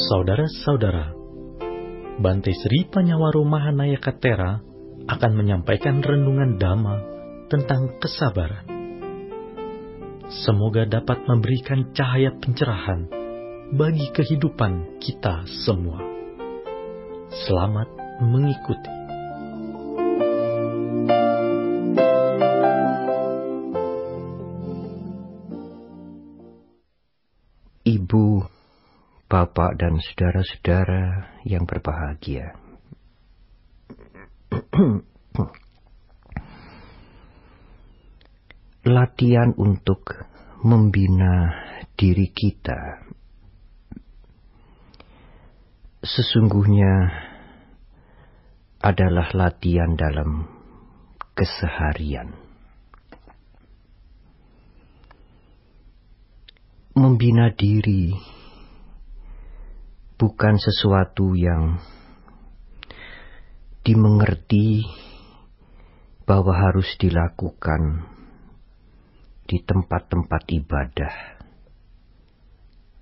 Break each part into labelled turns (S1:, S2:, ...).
S1: Saudara-saudara, Bante Sri Panyawaru Mahanayaka Tera akan menyampaikan renungan Dhamma tentang kesabaran. Semoga dapat memberikan cahaya pencerahan bagi kehidupan kita semua. Selamat mengikuti.
S2: Ibu, Bapak, dan saudara-saudara yang berbahagia. Latihan untuk membina diri kita sesungguhnya adalah latihan dalam keseharian. Membina diri bukan sesuatu yang dimengerti bahwa harus dilakukan di tempat-tempat ibadah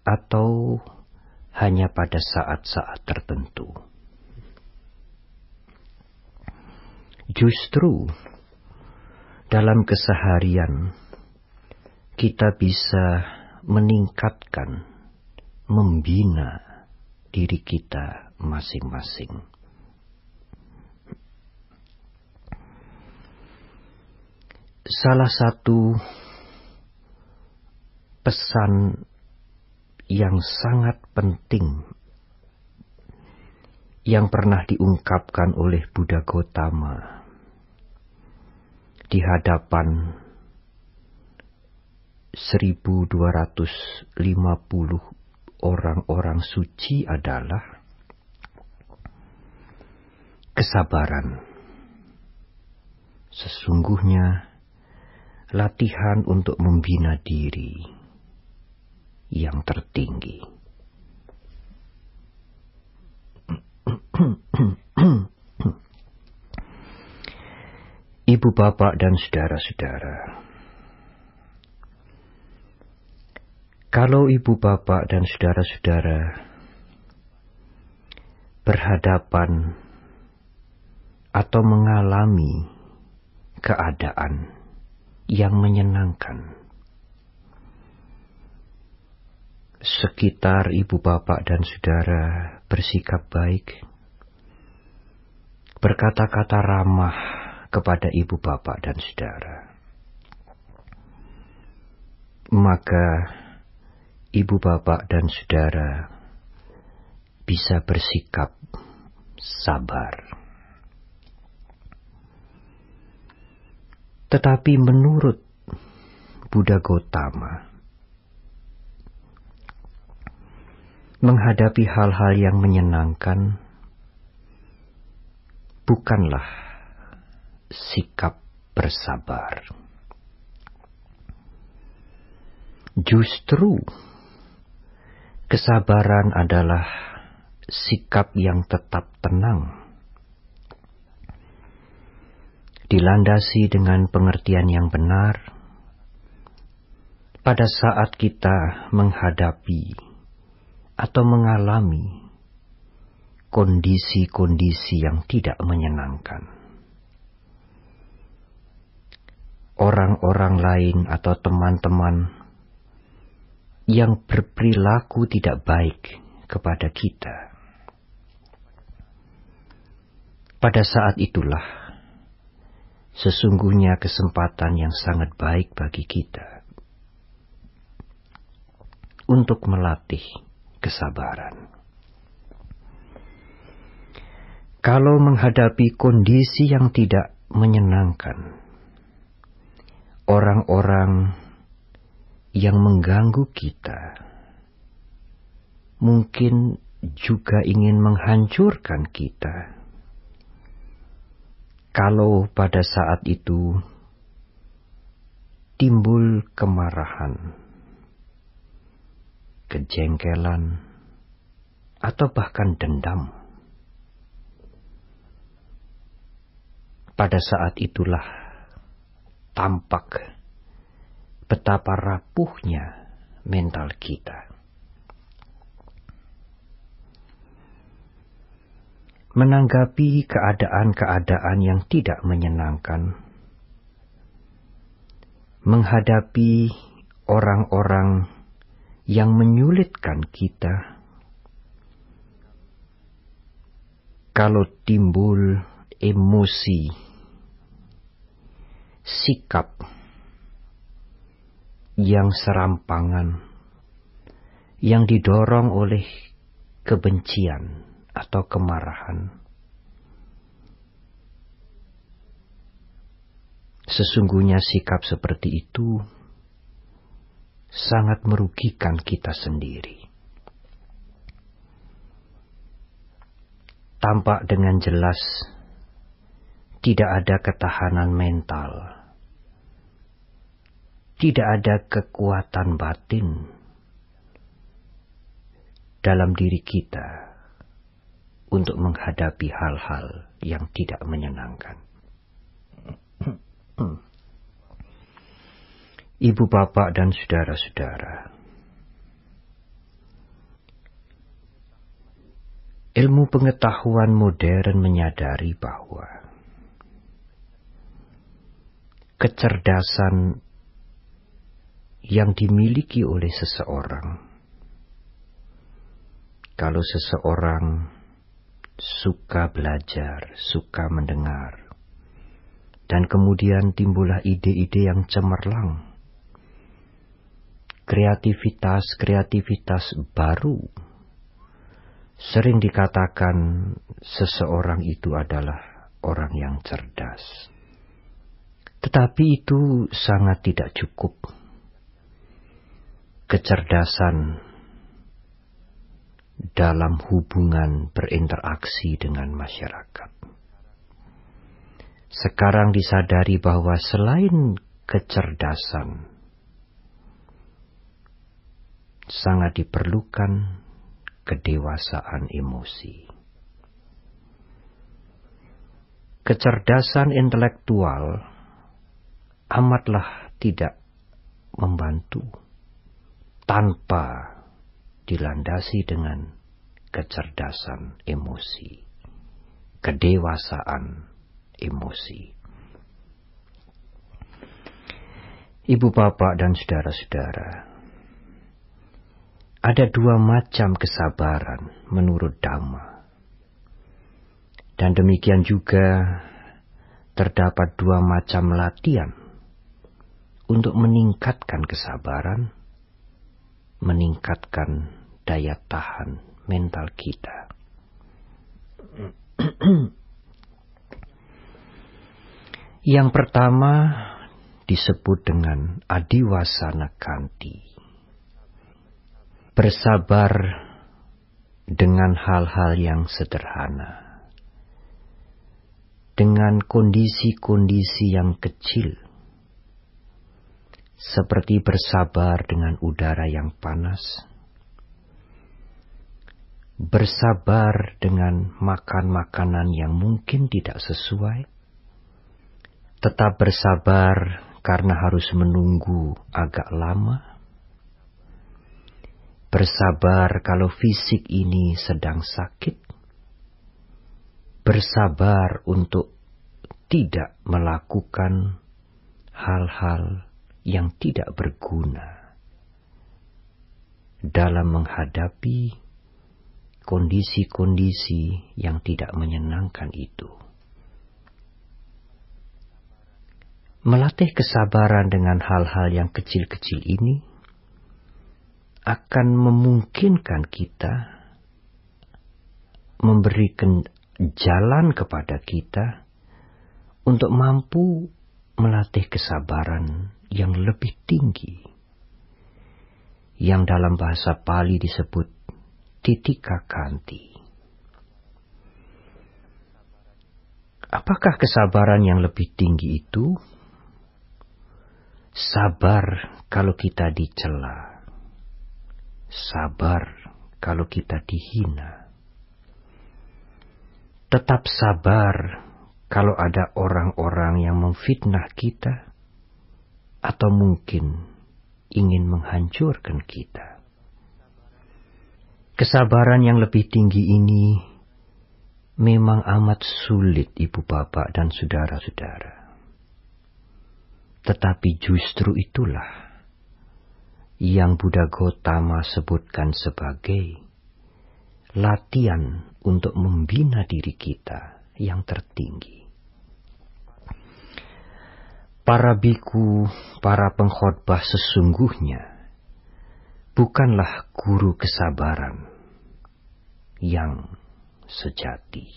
S2: atau hanya pada saat-saat tertentu. Justru dalam keseharian kita bisa meningkatkan, membina diri kita masing-masing. Salah satu pesan yang sangat penting yang pernah diungkapkan oleh Buddha Gautama di hadapan 1250 orang-orang suci adalah kesabaran. Sesungguhnya latihan untuk membina diri yang tertinggi. Ibu, bapak, dan saudara-saudara, kalau ibu, bapak, dan saudara-saudara berhadapan atau mengalami keadaan yang menyenangkan, sekitar ibu, bapak, dan saudara bersikap baik, berkata-kata ramah kepada ibu, bapak, dan saudara, maka ibu, bapak, dan saudara bisa bersikap sabar. Tetapi menurut Buddha Gautama, menghadapi hal-hal yang menyenangkan bukanlah sikap bersabar. Justru kesabaran adalah sikap yang tetap tenang, dilandasi dengan pengertian yang benar pada saat kita menghadapi atau mengalami kondisi-kondisi yang tidak menyenangkan. Orang-orang lain atau teman-teman yang berperilaku tidak baik kepada kita, pada saat itulah sesungguhnya kesempatan yang sangat baik bagi kita untuk melatih kesabaran. Kalau menghadapi kondisi yang tidak menyenangkan, orang-orang yang mengganggu kita mungkin juga ingin menghancurkan kita. Kalau pada saat itu timbul kemarahan, kejengkelan, atau bahkan dendam, pada saat itulah tampak betapa rapuhnya mental kita. menanggapi keadaan-keadaan yang tidak menyenangkan, menghadapi orang-orang yang menyulitkan kita. Kalau timbul emosi, sikap yang serampangan, yang didorong oleh kebencian atau kemarahan, sesungguhnya sikap seperti itu sangat merugikan kita sendiri. Tampak dengan jelas tidak ada ketahanan mental, tidak ada kekuatan batin dalam diri kita untuk menghadapi hal-hal yang tidak menyenangkan. Ibu, bapak, dan saudara-saudara, ilmu pengetahuan modern menyadari bahwa kecerdasan yang dimiliki oleh seseorang, kalau seseorang suka belajar, suka mendengar, dan kemudian timbullah ide-ide yang cemerlang, kreativitas baru, sering dikatakan seseorang itu adalah orang yang cerdas. Tetapi itu sangat tidak cukup. Kecerdasan dalam hubungan berinteraksi dengan masyarakat. Sekarang disadari bahwa selain kecerdasan, sangat diperlukan kedewasaan emosi. Kecerdasan intelektual amatlah tidak membantu tanpa dilandasi dengan kecerdasan emosi, kedewasaan emosi. Ibu, bapak, dan saudara-saudara, ada dua macam kesabaran menurut Dhamma. Dan demikian juga terdapat dua macam latihan untuk meningkatkan kesabaran, meningkatkan daya tahan mental kita. Yang pertama disebut dengan adiwasana kanti. Bersabar dengan hal-hal yang sederhana, dengan kondisi-kondisi yang kecil, seperti bersabar dengan udara yang panas, bersabar dengan makan makanan yang mungkin tidak sesuai, tetap bersabar karena harus menunggu agak lama, bersabar kalau fisik ini sedang sakit, bersabar untuk tidak melakukan hal-hal yang tidak berguna dalam menghadapi kondisi-kondisi yang tidak menyenangkan itu. Melatih kesabaran dengan hal-hal yang kecil-kecil ini akan memungkinkan kita, memberikan jalan kepada kita untuk mampu melatih kesabaran yang lebih tinggi, yang dalam bahasa Pali disebut titika kanti. Apakah kesabaran yang lebih tinggi itu? Sabar kalau kita dicela, sabar kalau kita dihina, tetap sabar kalau ada orang-orang yang memfitnah kita atau mungkin ingin menghancurkan kita. Kesabaran yang lebih tinggi ini memang amat sulit, Ibu Bapak dan saudara-saudara. Tetapi justru itulah yang Buddha Gautama sebutkan sebagai latihan untuk membina diri kita yang tertinggi. Para biku, para pengkhotbah sesungguhnya bukanlah guru kesabaran yang sejati.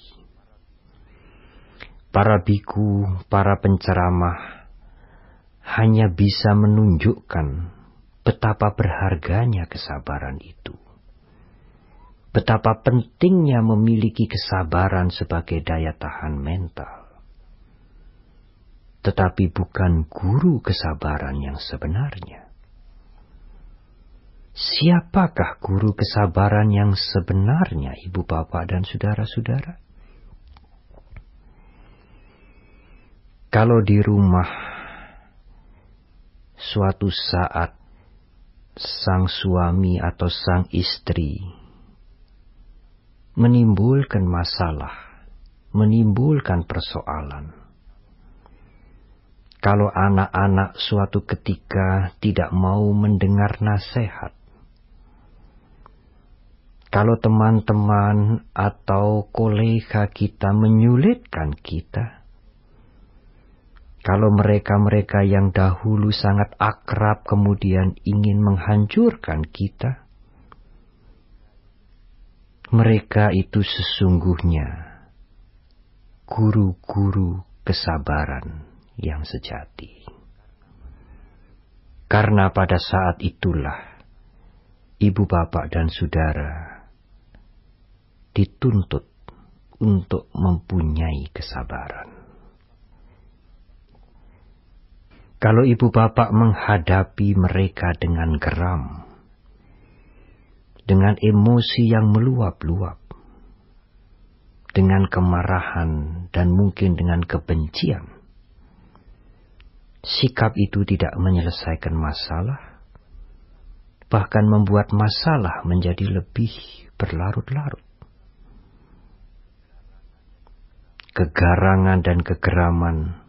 S2: Para biku, para penceramah hanya bisa menunjukkan betapa berharganya kesabaran itu. Betapa pentingnya memiliki kesabaran sebagai daya tahan mental. Tetapi bukan guru kesabaran yang sebenarnya. Siapakah guru kesabaran yang sebenarnya, Ibu Bapak dan saudara-saudara? Kalau di rumah suatu saat sang suami atau sang istri menimbulkan masalah, menimbulkan persoalan. Kalau anak-anak suatu ketika tidak mau mendengar nasihat, kalau teman-teman atau kolega kita menyulitkan kita, kalau mereka-mereka yang dahulu sangat akrab kemudian ingin menghancurkan kita, mereka itu sesungguhnya guru-guru kesabaran yang sejati. Karena pada saat itulah Ibu Bapak dan Saudara dituntut untuk mempunyai kesabaran. Kalau Ibu Bapak menghadapi mereka dengan geram, dengan emosi yang meluap-luap, dengan kemarahan dan mungkin dengan kebencian, sikap itu tidak menyelesaikan masalah, bahkan membuat masalah menjadi lebih berlarut-larut. Kegarangan dan kegeraman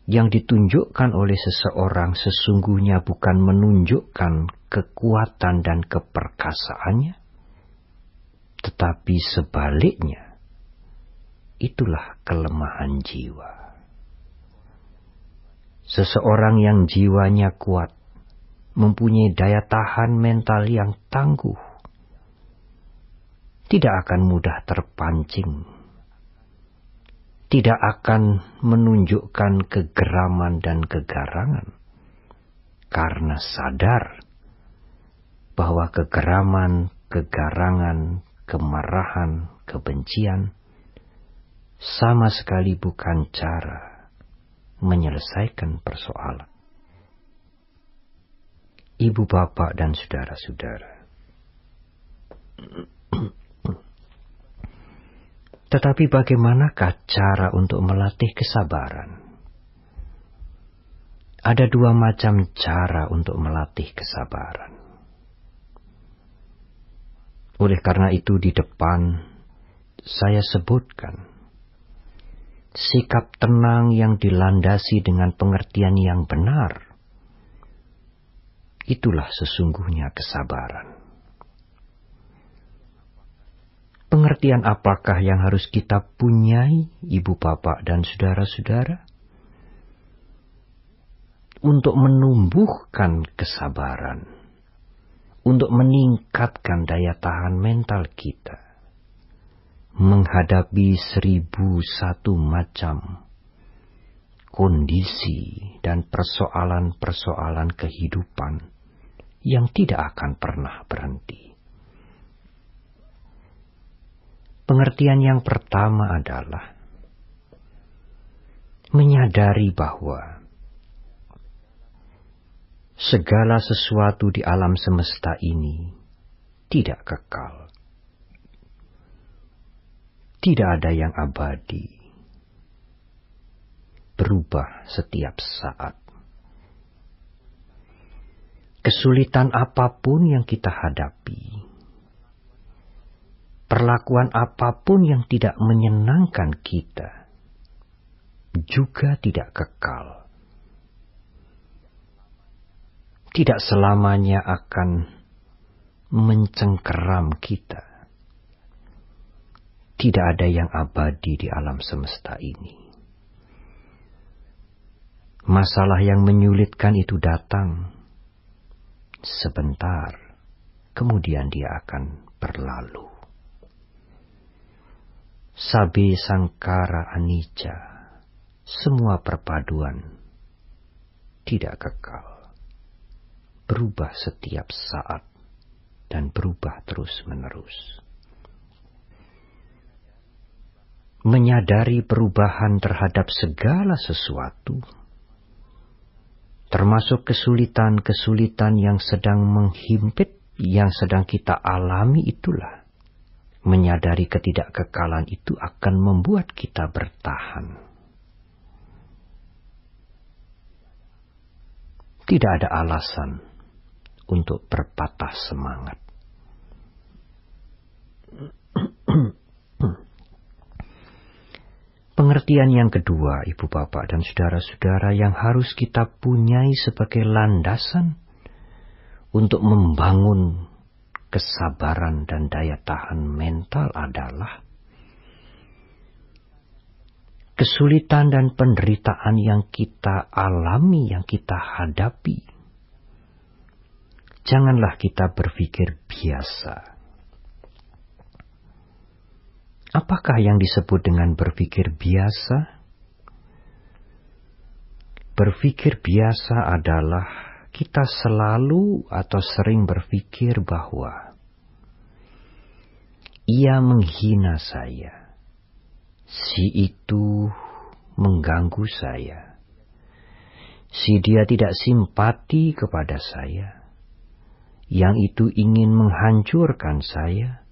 S2: yang ditunjukkan oleh seseorang sesungguhnya bukan menunjukkan kekuatan dan keperkasaannya, tetapi sebaliknya, itulah kelemahan jiwa. Seseorang yang jiwanya kuat, mempunyai daya tahan mental yang tangguh, tidak akan mudah terpancing, tidak akan menunjukkan kegeraman dan kegarangan, karena sadar bahwa kegeraman, kegarangan, kemarahan, kebencian sama sekali bukan cara menyelesaikan persoalan. Ibu Bapak dan saudara-saudara, tetapi bagaimanakah cara untuk melatih kesabaran? Ada dua macam cara untuk melatih kesabaran. Oleh karena itu di depan saya sebutkan sikap tenang yang dilandasi dengan pengertian yang benar. Itulah sesungguhnya kesabaran. Pengertian apakah yang harus kita punyai, Ibu Bapak dan saudara-saudara? Untuk menumbuhkan kesabaran, untuk meningkatkan daya tahan mental kita, menghadapi 1001 macam kondisi dan persoalan-persoalan kehidupan yang tidak akan pernah berhenti. Pengertian yang pertama adalah menyadari bahwa segala sesuatu di alam semesta ini tidak kekal. Tidak ada yang abadi, berubah setiap saat. Kesulitan apapun yang kita hadapi, perlakuan apapun yang tidak menyenangkan kita juga tidak kekal. Tidak selamanya akan mencengkeram kita. Tidak ada yang abadi di alam semesta ini. Masalah yang menyulitkan itu datang sebentar, kemudian dia akan berlalu. Sabe sangkara anicca, semua perpaduan tidak kekal, berubah setiap saat dan berubah terus-menerus. Menyadari perubahan terhadap segala sesuatu, termasuk kesulitan-kesulitan yang sedang menghimpit, yang sedang kita alami, itulah menyadari ketidakkekalan itu akan membuat kita bertahan. Tidak ada alasan untuk berpatah semangat. Pengertian yang kedua, Ibu Bapak dan Saudara-saudara, yang harus kita punyai sebagai landasan untuk membangun kesabaran dan daya tahan mental adalah kesulitan dan penderitaan yang kita alami, yang kita hadapi. Janganlah kita berpikir biasa. Apakah yang disebut dengan berpikir biasa? Berpikir biasa adalah kita selalu atau sering berpikir bahwa ia menghina saya. Si itu mengganggu saya. Si dia tidak simpati kepada saya. Yang itu ingin menghancurkan saya.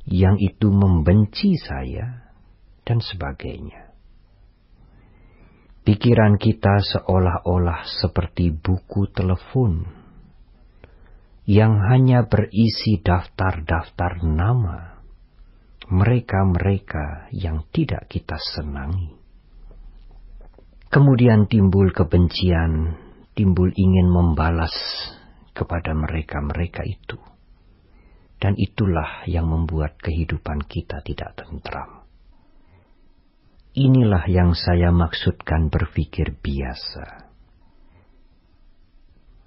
S2: Yang itu membenci saya, dan sebagainya. Pikiran kita seolah-olah seperti buku telepon yang hanya berisi daftar-daftar nama mereka-mereka yang tidak kita senangi. Kemudian timbul kebencian, timbul ingin membalas kepada mereka-mereka itu. Dan itulah yang membuat kehidupan kita tidak tentram. Inilah yang saya maksudkan berpikir biasa.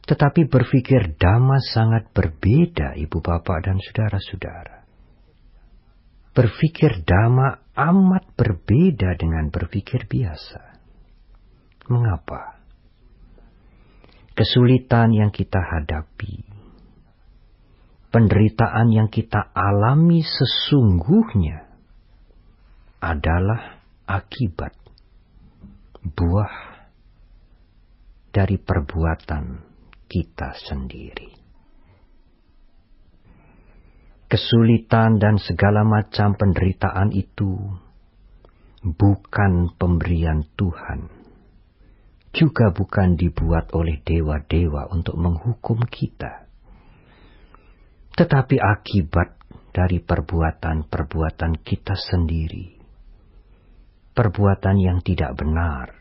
S2: Tetapi berpikir dhamma sangat berbeda, Ibu Bapak dan Saudara-saudara. Berpikir dhamma amat berbeda dengan berpikir biasa. Mengapa? Kesulitan yang kita hadapi, penderitaan yang kita alami sesungguhnya adalah akibat, buah dari perbuatan kita sendiri. Kesulitan dan segala macam penderitaan itu bukan pemberian Tuhan, juga bukan dibuat oleh dewa-dewa untuk menghukum kita, tetapi akibat dari perbuatan-perbuatan kita sendiri, perbuatan yang tidak benar,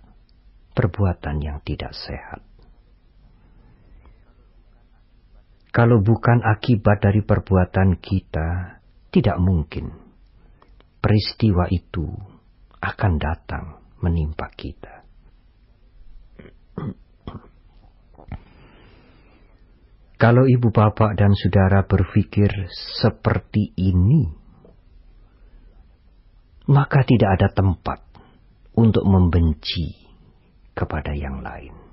S2: perbuatan yang tidak sehat. Kalau bukan akibat dari perbuatan kita, tidak mungkin peristiwa itu akan datang menimpa kita. Kalau ibu bapak dan saudara berpikir seperti ini, maka tidak ada tempat untuk membenci kepada yang lain.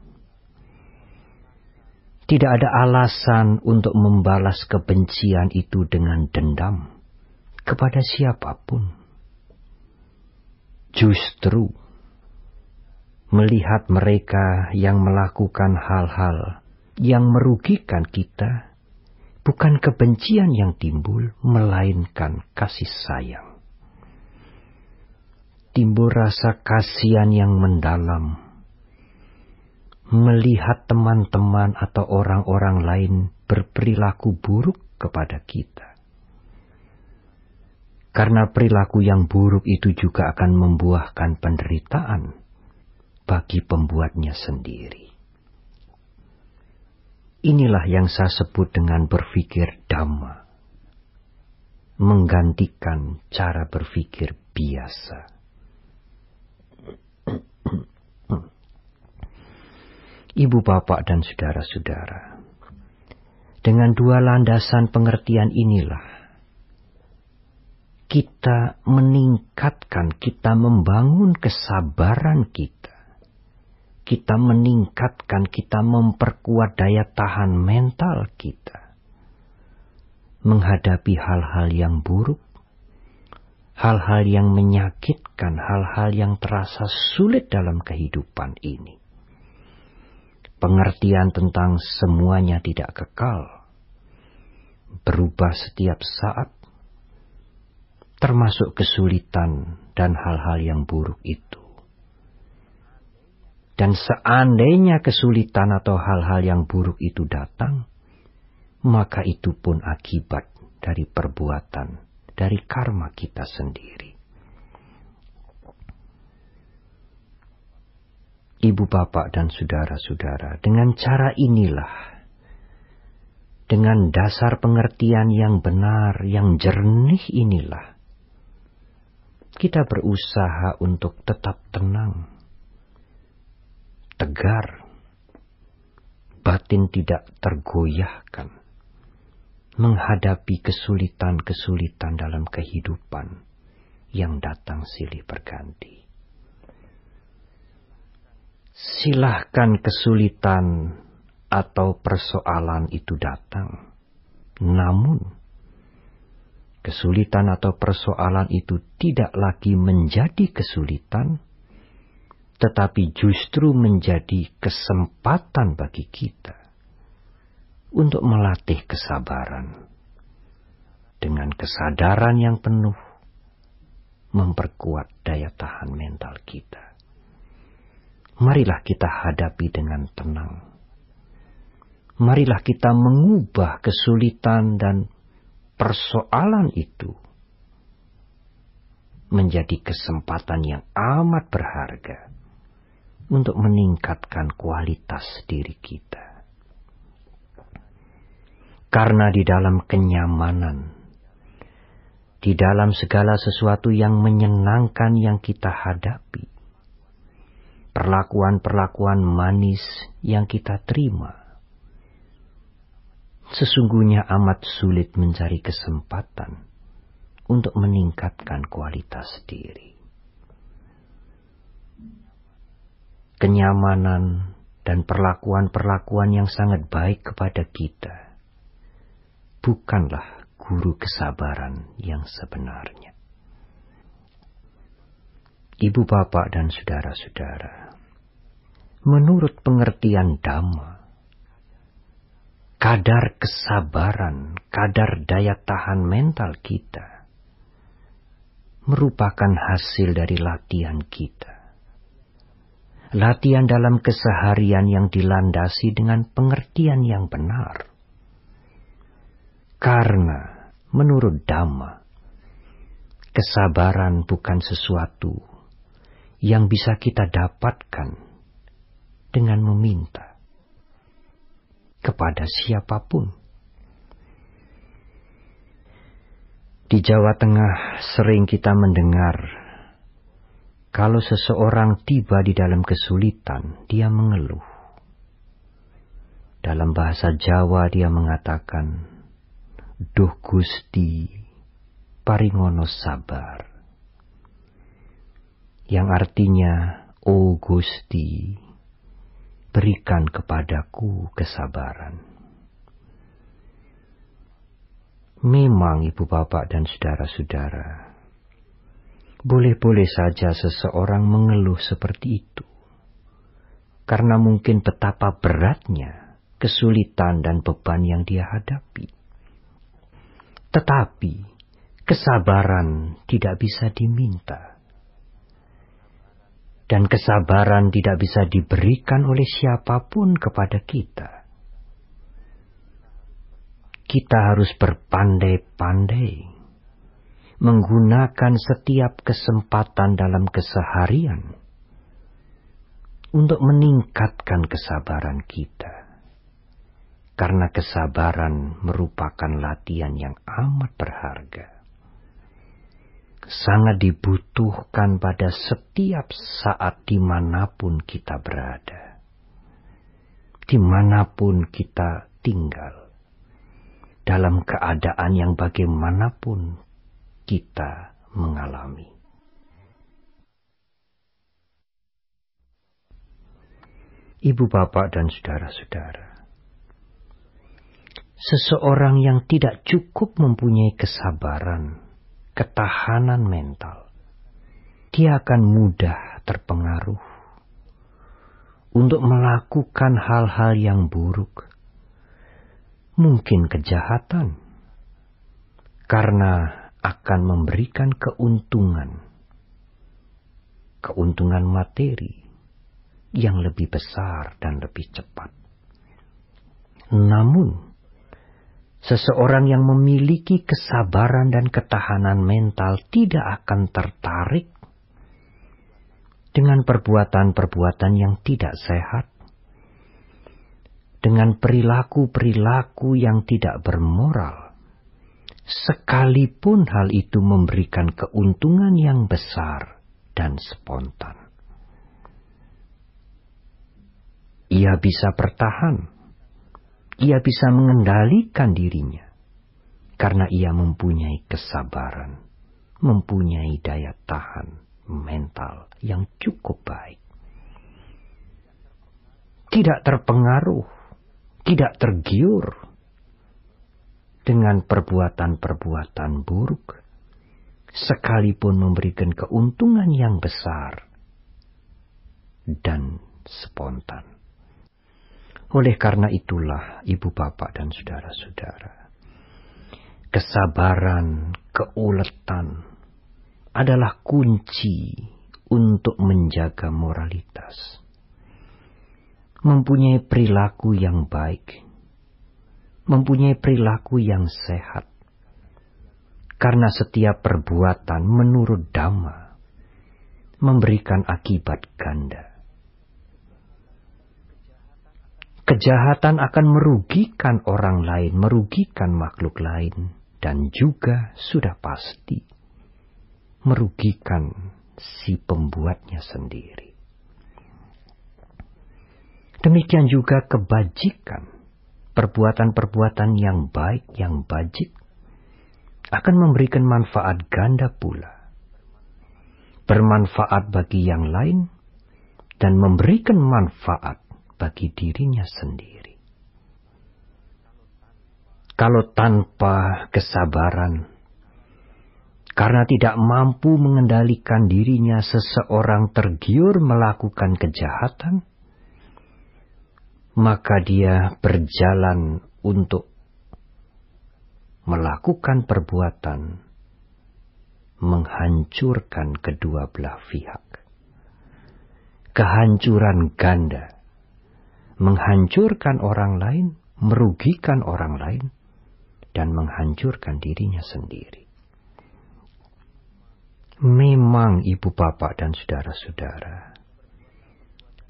S2: Tidak ada alasan untuk membalas kebencian itu dengan dendam kepada siapapun. Justru melihat mereka yang melakukan hal-hal yang merugikan kita, bukan kebencian yang timbul, melainkan kasih sayang. Timbul rasa kasihan yang mendalam, melihat teman-teman atau orang-orang lain berperilaku buruk kepada kita. Karena perilaku yang buruk itu juga akan membuahkan penderitaan bagi pembuatnya sendiri. Inilah yang saya sebut dengan berpikir dhamma, menggantikan cara berpikir biasa. Ibu bapak dan saudara-saudara, dengan dua landasan pengertian inilah kita meningkatkan, kita membangun kesabaran kita. Kita meningkatkan, kita memperkuat daya tahan mental kita. Menghadapi hal-hal yang buruk, hal-hal yang menyakitkan, hal-hal yang terasa sulit dalam kehidupan ini. Pengertian tentang semuanya tidak kekal, berubah setiap saat, termasuk kesulitan dan hal-hal yang buruk itu. Dan seandainya kesulitan atau hal-hal yang buruk itu datang, maka itu pun akibat dari perbuatan, dari karma kita sendiri. Ibu bapak dan saudara-saudara, dengan cara inilah, dengan dasar pengertian yang benar, yang jernih inilah, kita berusaha untuk tetap tenang, tegar, batin tidak tergoyahkan, menghadapi kesulitan-kesulitan dalam kehidupan yang datang silih berganti. Silahkan kesulitan atau persoalan itu datang, namun kesulitan atau persoalan itu tidak lagi menjadi kesulitan, tetapi justru menjadi kesempatan bagi kita untuk melatih kesabaran. Dengan kesadaran yang penuh, memperkuat daya tahan mental kita. Marilah kita hadapi dengan tenang. Marilah kita mengubah kesulitan dan persoalan itu menjadi kesempatan yang amat berharga untuk meningkatkan kualitas diri kita. Karena di dalam kenyamanan, di dalam segala sesuatu yang menyenangkan yang kita hadapi, perlakuan-perlakuan manis yang kita terima, sesungguhnya amat sulit mencari kesempatan untuk meningkatkan kualitas diri. Kenyamanan dan perlakuan-perlakuan yang sangat baik kepada kita bukanlah guru kesabaran yang sebenarnya. Ibu bapak dan saudara-saudara, menurut pengertian Dhamma, kadar kesabaran, kadar daya tahan mental kita merupakan hasil dari latihan kita. Latihan dalam keseharian yang dilandasi dengan pengertian yang benar. Karena menurut Dhamma, kesabaran bukan sesuatu yang bisa kita dapatkan dengan meminta kepada siapapun. Di Jawa Tengah sering kita mendengar kalau seseorang tiba di dalam kesulitan, dia mengeluh. Dalam bahasa Jawa dia mengatakan, "Duh Gusti, paringono sabar." Yang artinya, "Oh Gusti, berikan kepadaku kesabaran." Memang ibu bapak dan saudara-saudara, boleh-boleh saja seseorang mengeluh seperti itu. Karena mungkin betapa beratnya kesulitan dan beban yang dia hadapi. Tetapi kesabaran tidak bisa diminta. Dan kesabaran tidak bisa diberikan oleh siapapun kepada kita. Kita harus berpandai-pandai menggunakan setiap kesempatan dalam keseharian untuk meningkatkan kesabaran kita. Karena kesabaran merupakan latihan yang amat berharga. Sangat dibutuhkan pada setiap saat dimanapun kita berada. Dimanapun kita tinggal. Dalam keadaan yang bagaimanapun kita mengalami. Ibu bapak dan saudara-saudara. Seseorang yang tidak cukup mempunyai kesabaran, ketahanan mental, dia akan mudah terpengaruh untuk melakukan hal-hal yang buruk, mungkin kejahatan, karena akan memberikan keuntungan materi yang lebih besar dan lebih cepat. Namun, seseorang yang memiliki kesabaran dan ketahanan mental tidak akan tertarik dengan perbuatan-perbuatan yang tidak sehat, dengan perilaku-perilaku yang tidak bermoral, sekalipun hal itu memberikan keuntungan yang besar dan spontan. Ia bisa bertahan. Ia bisa mengendalikan dirinya karena ia mempunyai kesabaran, mempunyai daya tahan mental yang cukup baik. Tidak terpengaruh, tidak tergiur dengan perbuatan-perbuatan buruk, sekalipun memberikan keuntungan yang besar dan spontan. Oleh karena itulah, ibu bapak dan saudara-saudara, kesabaran, keuletan adalah kunci untuk menjaga moralitas. Mempunyai perilaku yang baik, mempunyai perilaku yang sehat. Karena setiap perbuatan menurut Dhamma memberikan akibat ganda. Kejahatan akan merugikan orang lain, merugikan makhluk lain, dan juga sudah pasti merugikan si pembuatnya sendiri. Demikian juga kebajikan, perbuatan-perbuatan yang baik, yang bajik, akan memberikan manfaat ganda pula. Bermanfaat bagi yang lain, dan memberikan manfaat bagi dirinya sendiri. Kalau tanpa kesabaran, karena tidak mampu mengendalikan dirinya, seseorang tergiur melakukan kejahatan, maka dia berjalan untuk melakukan perbuatan menghancurkan kedua belah pihak. Kehancuran ganda. Menghancurkan orang lain, merugikan orang lain, dan menghancurkan dirinya sendiri. Memang ibu bapak dan saudara-saudara,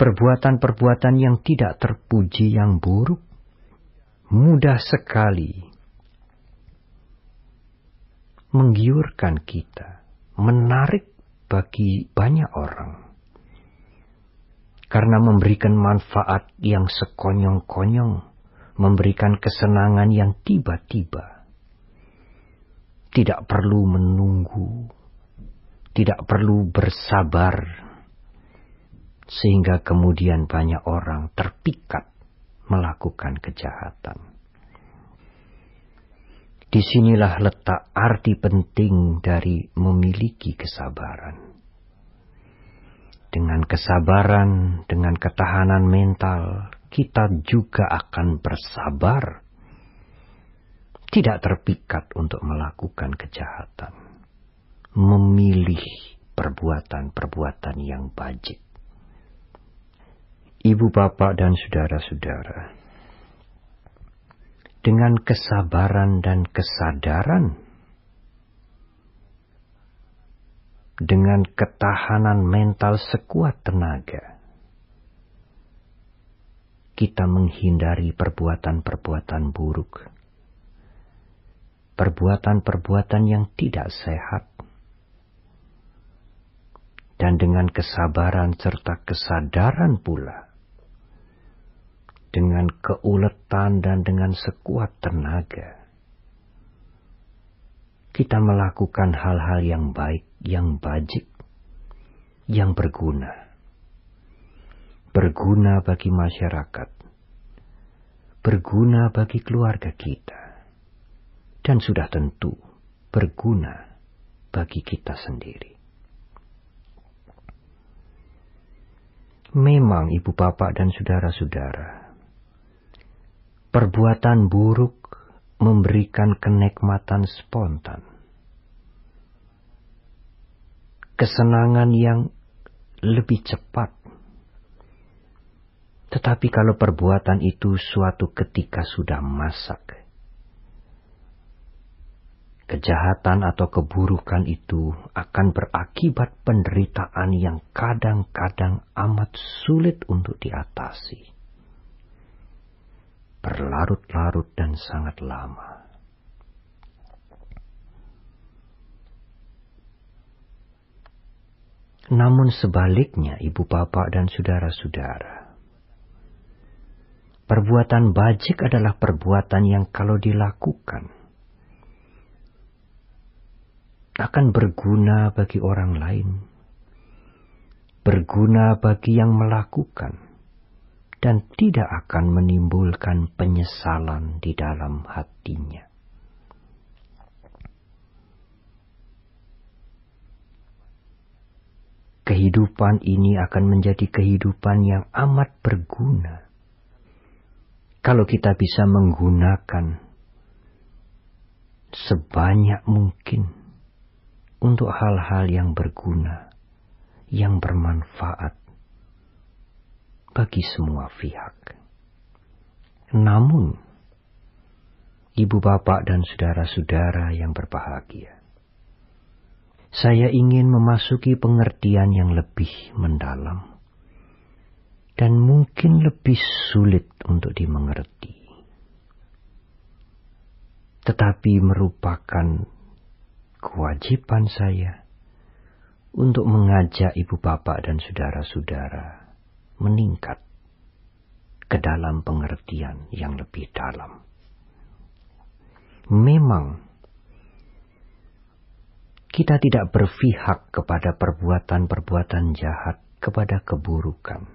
S2: perbuatan-perbuatan yang tidak terpuji yang buruk, mudah sekali menggiurkan kita, menarik bagi banyak orang. Karena memberikan manfaat yang sekonyong-konyong, memberikan kesenangan yang tiba-tiba. Tidak perlu menunggu, tidak perlu bersabar, sehingga kemudian banyak orang terpikat melakukan kejahatan. Disinilah letak arti penting dari memiliki kesabaran. Dengan kesabaran, dengan ketahanan mental, kita juga akan bersabar. Tidak terpikat untuk melakukan kejahatan. Memilih perbuatan-perbuatan yang bajik. Ibu bapak dan saudara-saudara, dengan kesabaran dan kesadaran, dengan ketahanan mental sekuat tenaga, kita menghindari perbuatan-perbuatan buruk, perbuatan-perbuatan yang tidak sehat, dan dengan kesabaran serta kesadaran pula, dengan keuletan dan dengan sekuat tenaga, kita melakukan hal-hal yang baik, yang bajik, yang berguna. Berguna bagi masyarakat, berguna bagi keluarga kita, dan sudah tentu berguna bagi kita sendiri. Memang ibu bapak dan saudara-saudara, perbuatan buruk memberikan kenikmatan spontan, kesenangan yang lebih cepat. Tetapi kalau perbuatan itu suatu ketika sudah masak, kejahatan atau keburukan itu akan berakibat penderitaan yang kadang-kadang amat sulit untuk diatasi, berlarut-larut dan sangat lama. Namun sebaliknya, ibu bapak dan saudara-saudara, perbuatan bajik adalah perbuatan yang kalau dilakukan akan berguna bagi orang lain, berguna bagi yang melakukan, dan tidak akan menimbulkan penyesalan di dalam hatinya. Kehidupan ini akan menjadi kehidupan yang amat berguna kalau kita bisa menggunakan sebanyak mungkin untuk hal-hal yang berguna, yang bermanfaat bagi semua pihak. Namun, ibu bapak dan saudara-saudara yang berbahagia, saya ingin memasuki pengertian yang lebih mendalam dan mungkin lebih sulit untuk dimengerti, tetapi merupakan kewajiban saya untuk mengajak ibu bapak dan saudara-saudara meningkat ke dalam pengertian yang lebih dalam. Memang kita tidak berpihak kepada perbuatan-perbuatan jahat, kepada keburukan.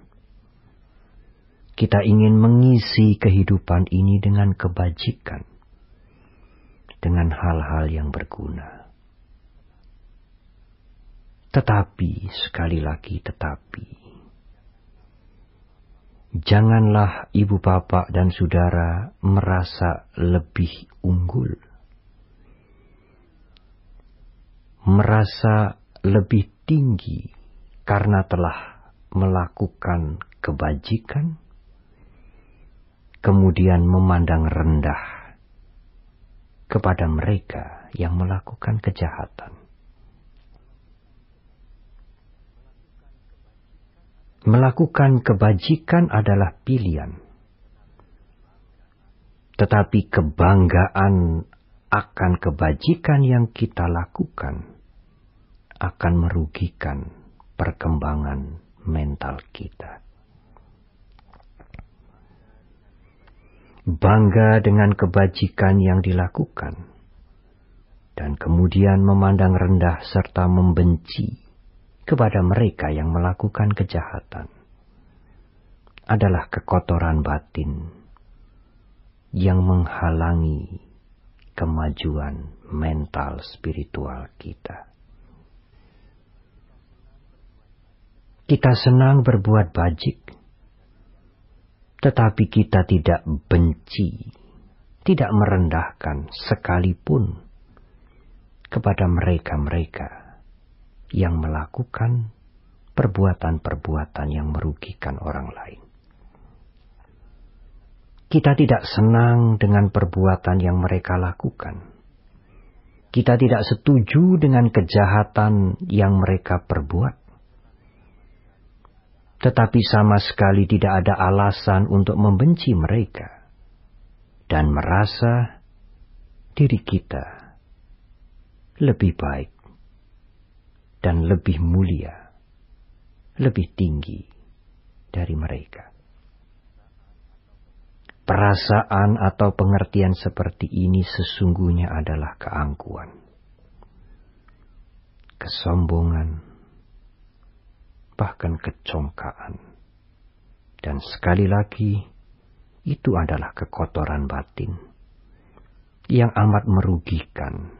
S2: Kita ingin mengisi kehidupan ini dengan kebajikan, dengan hal-hal yang berguna. Tetapi, sekali lagi tetapi, janganlah ibu bapak dan saudara merasa lebih unggul, merasa lebih tinggi karena telah melakukan kebajikan, kemudian memandang rendah kepada mereka yang melakukan kejahatan. Melakukan kebajikan adalah pilihan, tetapi kebanggaan akan kebajikan yang kita lakukan akan merugikan perkembangan mental kita. Bangga dengan kebajikan yang dilakukan, dan kemudian memandang rendah serta membenci kepada mereka yang melakukan kejahatan, adalah kekotoran batin yang menghalangi kemajuan mental spiritual kita. Kita senang berbuat bajik, tetapi kita tidak benci, tidak merendahkan sekalipun kepada mereka-mereka yang melakukan perbuatan-perbuatan yang merugikan orang lain. Kita tidak senang dengan perbuatan yang mereka lakukan. Kita tidak setuju dengan kejahatan yang mereka perbuat. Tetapi sama sekali tidak ada alasan untuk membenci mereka dan merasa diri kita lebih baik dan lebih mulia, lebih tinggi dari mereka. Perasaan atau pengertian seperti ini sesungguhnya adalah keangkuhan, kesombongan, bahkan kecongkaan. Dan sekali lagi, itu adalah kekotoran batin yang amat merugikan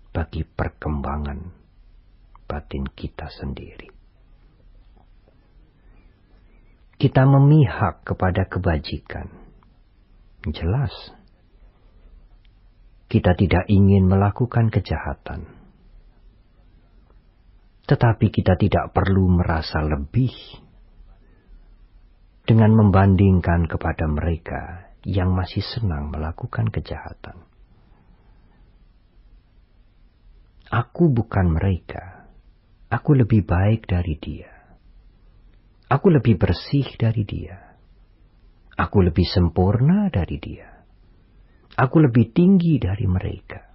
S2: bagi perkembangan batin kita sendiri. Kita memihak kepada kebajikan. Jelas, kita tidak ingin melakukan kejahatan. Tetapi kita tidak perlu merasa lebih dengan membandingkan kepada mereka yang masih senang melakukan kejahatan. Aku bukan mereka. Aku lebih baik dari dia. Aku lebih bersih dari dia. Aku lebih sempurna dari dia. Aku lebih tinggi dari mereka.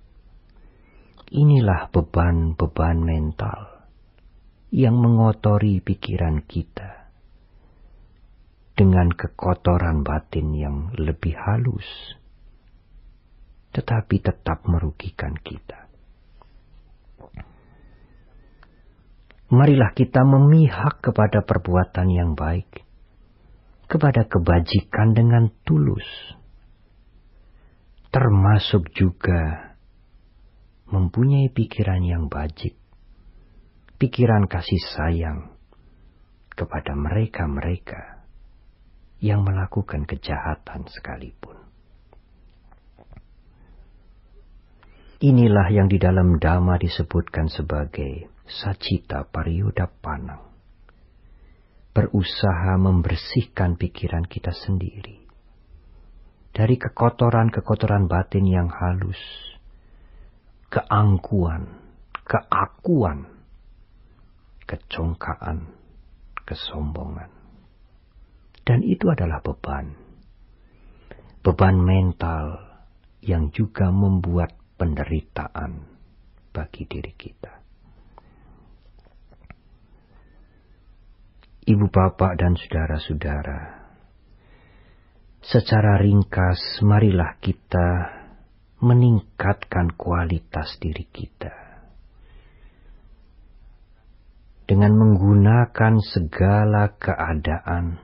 S2: Inilah beban-beban mental yang mengotori pikiran kita dengan kekotoran batin yang lebih halus, tetapi tetap merugikan kita. Marilah kita memihak kepada perbuatan yang baik, kepada kebajikan dengan tulus, termasuk juga mempunyai pikiran yang bajik, pikiran kasih sayang kepada mereka-mereka yang melakukan kejahatan sekalipun. Inilah yang di dalam Dhamma disebutkan sebagai sacita pariyodappanang. Berusaha membersihkan pikiran kita sendiri dari kekotoran-kekotoran batin yang halus, keangkuhan, keakuan, kecongkaan, kesombongan. Dan itu adalah beban mental yang juga membuat penderitaan bagi diri kita. Ibu bapak dan saudara-saudara, secara ringkas marilah kita meningkatkan kualitas diri kita dengan menggunakan segala keadaan,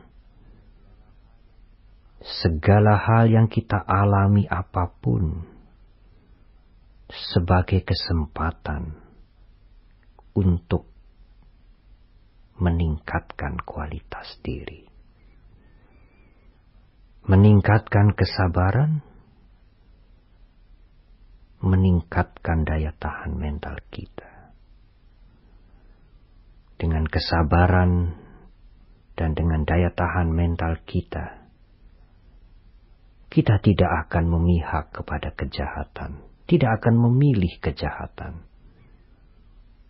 S2: segala hal yang kita alami apapun sebagai kesempatan untuk meningkatkan kualitas diri, meningkatkan kesabaran, meningkatkan daya tahan mental kita. Dengan kesabaran dan dengan daya tahan mental kita, kita tidak akan memihak kepada kejahatan, tidak akan memilih kejahatan,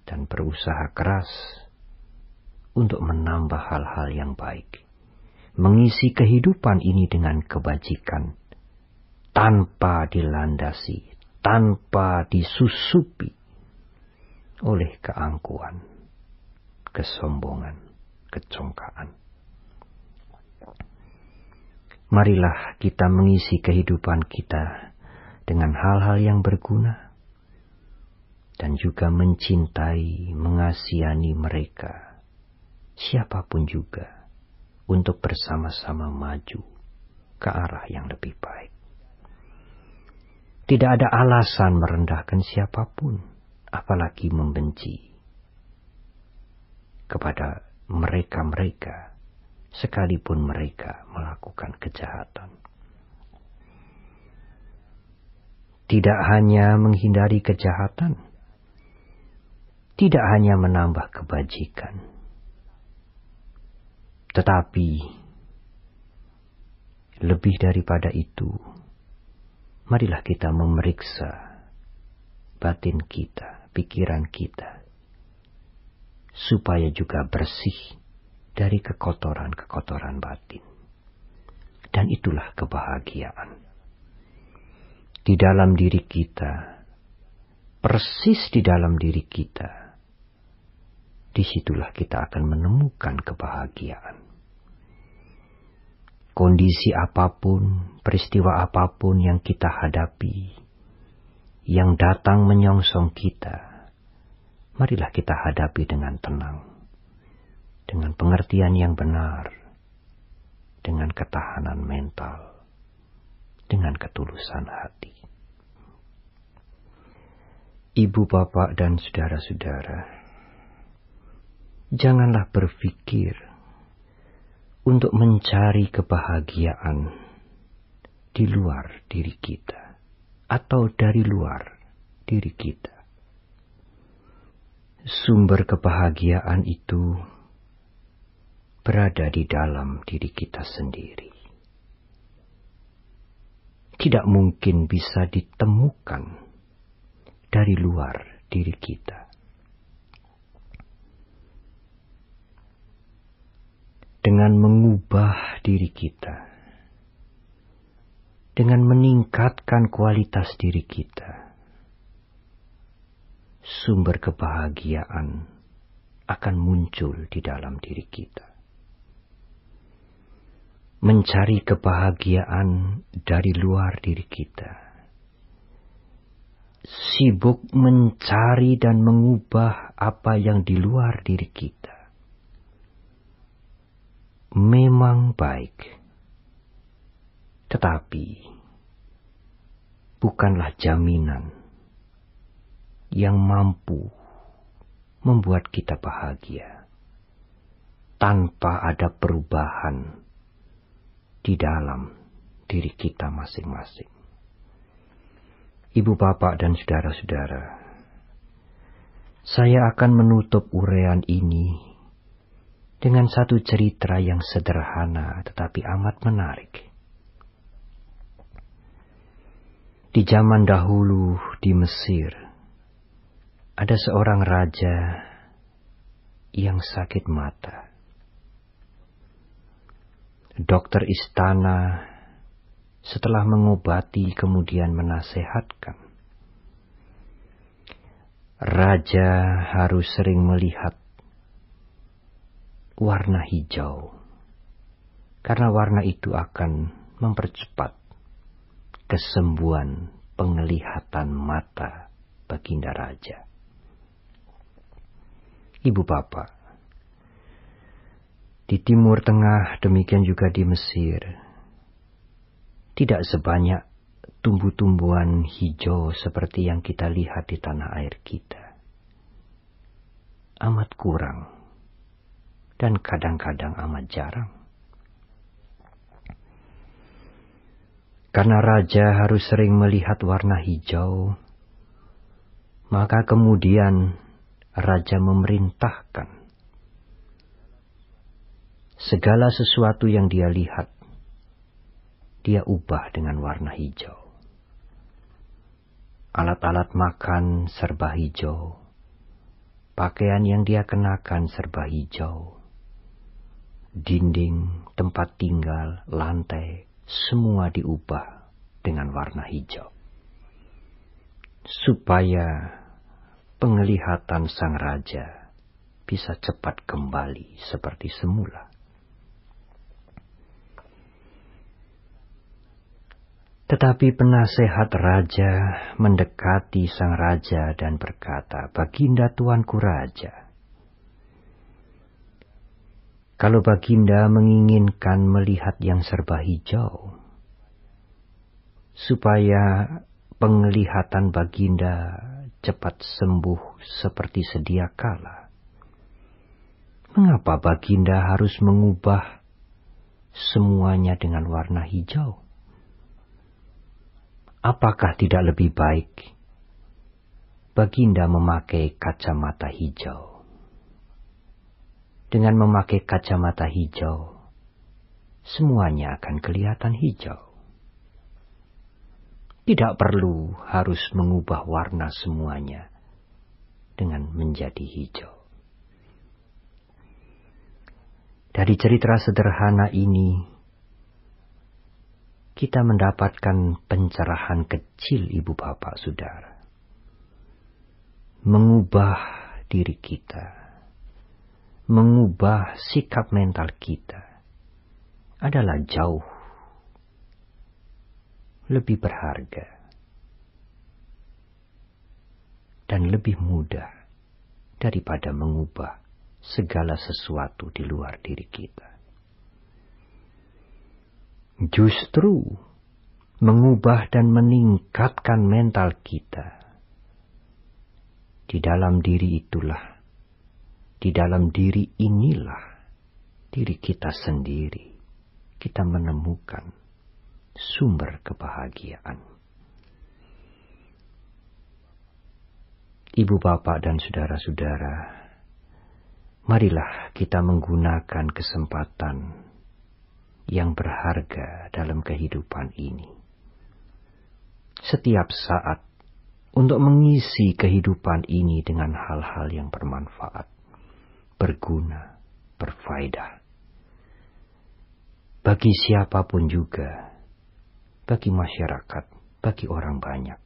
S2: dan berusaha keras untuk menambah hal-hal yang baik, mengisi kehidupan ini dengan kebajikan, tanpa dilandasi, tanpa disusupi oleh keangkuhan, kesombongan, kecongkaan. Marilah kita mengisi kehidupan kita dengan hal-hal yang berguna, dan juga mencintai, mengasihani mereka, siapapun juga, untuk bersama-sama maju ke arah yang lebih baik. Tidak ada alasan merendahkan siapapun, apalagi membenci kepada mereka-mereka, sekalipun mereka melakukan kejahatan. Tidak hanya menghindari kejahatan, tidak hanya menambah kebajikan, tetapi lebih daripada itu, marilah kita memeriksa batin kita, pikiran kita, supaya juga bersih dari kekotoran-kekotoran batin. Dan itulah kebahagiaan. Di dalam diri kita, persis di dalam diri kita, disitulah kita akan menemukan kebahagiaan. Kondisi apapun, peristiwa apapun yang kita hadapi, yang datang menyongsong kita, marilah kita hadapi dengan tenang, dengan pengertian yang benar, dengan ketahanan mental, dengan ketulusan hati. Ibu, bapak, dan saudara-saudara, janganlah berpikir untuk mencari kebahagiaan di luar diri kita atau dari luar diri kita. Sumber kebahagiaan itu berada di dalam diri kita sendiri. Tidak mungkin bisa ditemukan dari luar diri kita. Dengan mengubah diri kita, dengan meningkatkan kualitas diri kita, sumber kebahagiaan akan muncul di dalam diri kita. Mencari kebahagiaan dari luar diri kita, sibuk mencari dan mengubah apa yang di luar diri kita, memang baik, tetapi bukanlah jaminan yang mampu membuat kita bahagia tanpa ada perubahan di dalam diri kita masing-masing. Ibu, bapak, dan saudara-saudara, saya akan menutup uraian ini dengan satu cerita yang sederhana tetapi amat menarik. Di zaman dahulu di Mesir, ada seorang raja yang sakit mata. Dokter istana setelah mengobati kemudian menasehatkan, raja harus sering melihat warna hijau, karena warna itu akan mempercepat kesembuhan penglihatan mata baginda raja. Ibu, bapak, di Timur Tengah demikian juga di Mesir, tidak sebanyak tumbuh-tumbuhan hijau seperti yang kita lihat di tanah air kita. Amat kurang. Dan kadang-kadang amat jarang. Karena raja harus sering melihat warna hijau, maka kemudian raja memerintahkan segala sesuatu yang dia lihat, dia ubah dengan warna hijau. Alat-alat makan serba hijau, pakaian yang dia kenakan serba hijau, dinding, tempat tinggal, lantai, semua diubah dengan warna hijau. Supaya penglihatan sang raja bisa cepat kembali seperti semula. Tetapi penasehat raja mendekati sang raja dan berkata, "Baginda tuanku raja, kalau baginda menginginkan melihat yang serba hijau, supaya penglihatan baginda cepat sembuh seperti sedia kala, mengapa baginda harus mengubah semuanya dengan warna hijau? Apakah tidak lebih baik baginda memakai kacamata hijau? Dengan memakai kacamata hijau, semuanya akan kelihatan hijau." Tidak perlu harus mengubah warna semuanya dengan menjadi hijau. Dari cerita sederhana ini, kita mendapatkan pencerahan kecil ibu bapak saudara. Mengubah diri kita, mengubah sikap mental kita adalah jauh lebih berharga dan lebih mudah daripada mengubah segala sesuatu di luar diri kita. Justru mengubah dan meningkatkan mental kita. Di dalam diri itulah, di dalam diri inilah, diri kita sendiri, kita menemukan sumber kebahagiaan. Ibu bapak dan saudara-saudara, marilah kita menggunakan kesempatan yang berharga dalam kehidupan ini. Setiap saat untuk mengisi kehidupan ini dengan hal-hal yang bermanfaat, berguna, berfaedah. Bagi siapapun juga, bagi masyarakat, bagi orang banyak,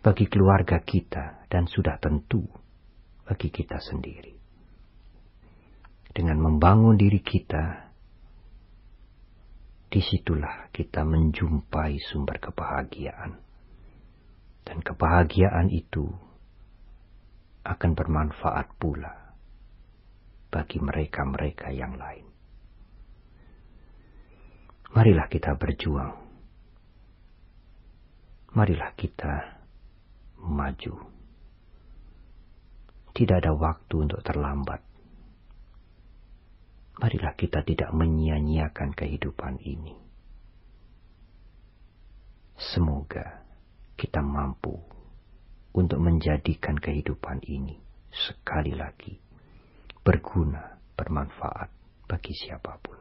S2: bagi keluarga kita, dan sudah tentu bagi kita sendiri. Dengan membangun diri kita, disitulah kita menjumpai sumber kebahagiaan. Dan kebahagiaan itu akan bermanfaat pula bagi mereka-mereka yang lain. Marilah kita berjuang. Marilah kita maju. Tidak ada waktu untuk terlambat. Marilah kita tidak menyia-nyiakan kehidupan ini. Semoga kita mampu untuk menjadikan kehidupan ini sekali lagi berguna, bermanfaat bagi siapapun.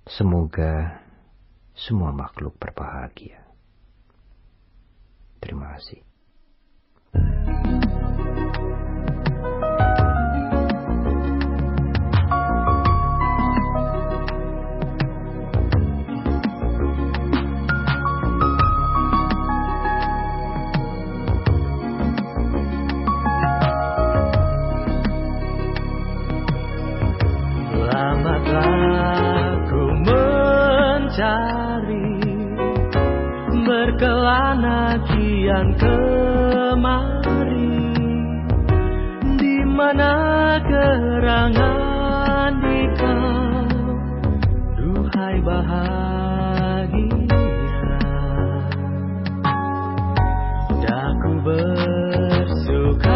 S2: Semoga semua makhluk berbahagia. Terima kasih.
S3: Berkelana kian kemari, di mana gerangan dikau, duhai bahagia. Daku bersukaria,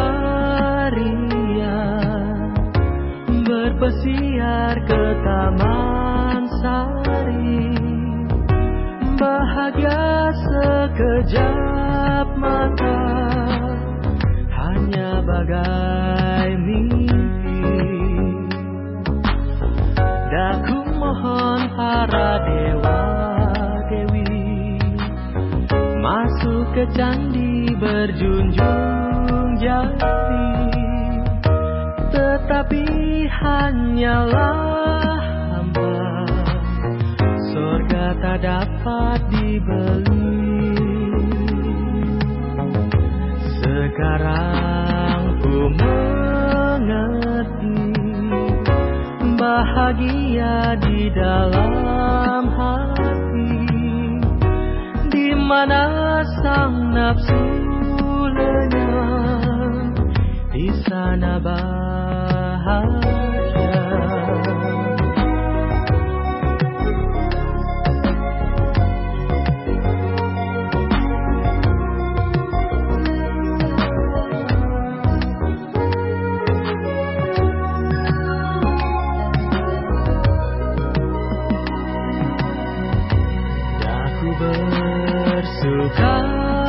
S3: berpesiar ke taman sari. Bahagia sekejap mata, hanya bagai mimpi. Daku mohon para dewa dewi masuk ke candi berjunjung jari, tetapi hanyalah tak dapat dibeli. Sekarang ku mengerti bahagia di dalam hati, di mana sang nafsu lenyap, di sana bahagia.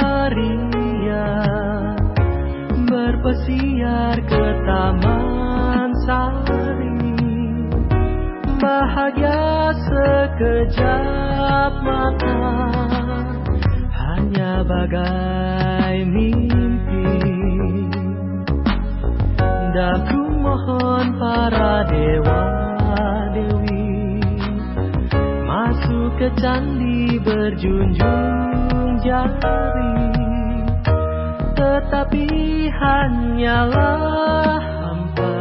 S3: Bersukaria, berpesiar ke taman sari. Bahagia sekejap mata hanya bagai mimpi. Dan ku mohon para dewa-dewi masuk ke candi berjunjung jari, tetapi hanyalah hampa,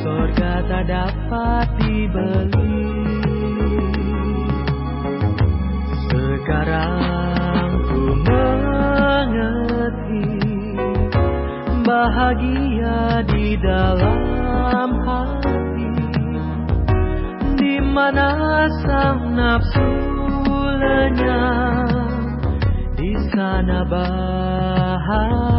S3: sorga tak dapat dibeli. Sekarang ku mengerti bahagia di dalam hati, di mana sang nafsu lenyap, di sana bahagia.